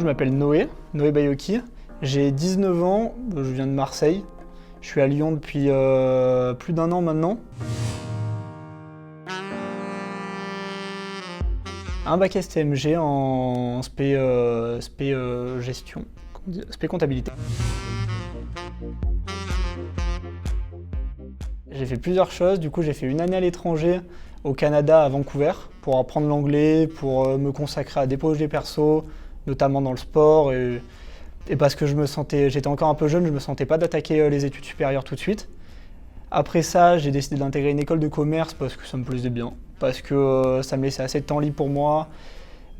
je m'appelle Noé Bayoki, j'ai 19 ans, je viens de Marseille. Je suis à Lyon depuis plus d'1 an maintenant. Un bac STMG en spé gestion, spé comptabilité. J'ai fait plusieurs choses, du coup j'ai fait 1 année à l'étranger, au Canada, à Vancouver, pour apprendre l'anglais, pour me consacrer à des projets perso, notamment dans le sport, et parce que j'étais encore un peu jeune, je me sentais pas d'attaquer les études supérieures tout de suite. Après ça, j'ai décidé d'intégrer une école de commerce parce que ça me plaisait bien, parce que ça me laissait assez de temps libre pour moi,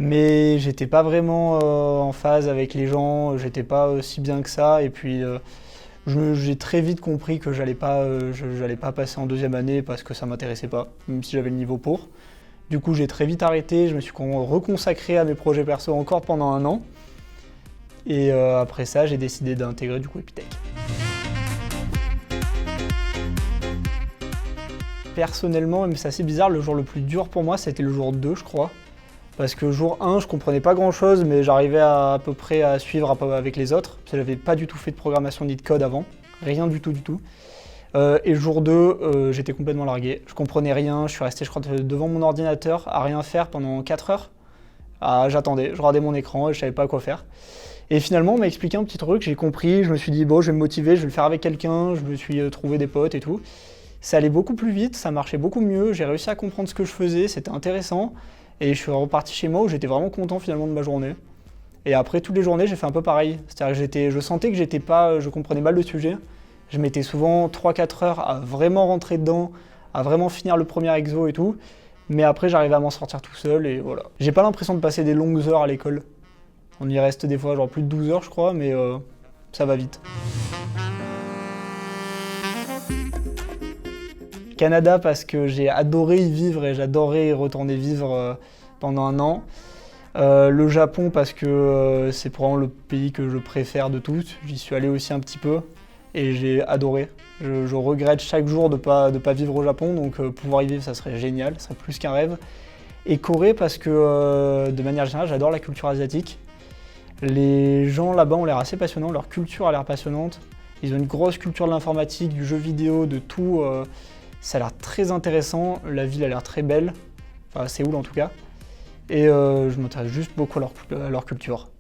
mais j'étais pas vraiment en phase avec les gens, j'étais pas si bien que ça, et puis j'ai très vite compris que j'allais pas passer en 2e année parce que ça m'intéressait pas, même si j'avais le niveau pour. Du coup, j'ai très vite arrêté, je me suis reconsacré à mes projets perso encore pendant 1 an. Et après ça, j'ai décidé d'intégrer du coup Epitech. Personnellement, mais c'est assez bizarre, le jour le plus dur pour moi, c'était le jour 2, je crois. Parce que jour 1, je comprenais pas grand chose, mais j'arrivais à peu près à suivre avec les autres. Parce que j'avais pas du tout fait de programmation ni de code avant. Rien du tout, du tout. Et jour 2, j'étais complètement largué. Je comprenais rien, je suis resté, je crois, devant mon ordinateur à rien faire pendant 4 heures. J'attendais, je regardais mon écran et je savais pas quoi faire. Et finalement, on m'a expliqué un petit truc, j'ai compris, je me suis dit, bon, je vais me motiver, je vais le faire avec quelqu'un, je me suis trouvé des potes et tout. Ça allait beaucoup plus vite, ça marchait beaucoup mieux, j'ai réussi à comprendre ce que je faisais, c'était intéressant. Et je suis reparti chez moi où j'étais vraiment content finalement de ma journée. Et après, toutes les journées, j'ai fait un peu pareil. C'est-à-dire que je sentais que je comprenais mal le sujet. Je mettais souvent 3-4 heures à vraiment rentrer dedans, à vraiment finir le premier exo et tout. Mais après, j'arrivais à m'en sortir tout seul et voilà. J'ai pas l'impression de passer des longues heures à l'école. On y reste des fois genre plus de 12 heures je crois, mais ça va vite. Canada parce que j'ai adoré y vivre et j'adorais y retourner vivre pendant 1 an. Le Japon parce que c'est probablement le pays que je préfère de tous. J'y suis allé aussi un petit peu et j'ai adoré. Je regrette chaque jour de pas vivre au Japon, donc pouvoir y vivre ça serait génial, ça serait plus qu'un rêve. Et Corée parce que de manière générale j'adore la culture asiatique. Les gens là-bas ont l'air assez passionnants, leur culture a l'air passionnante. Ils ont une grosse culture de l'informatique, du jeu vidéo, de tout. Ça a l'air très intéressant, la ville a l'air très belle, enfin Séoul en tout cas. Et je m'intéresse juste beaucoup à leur culture.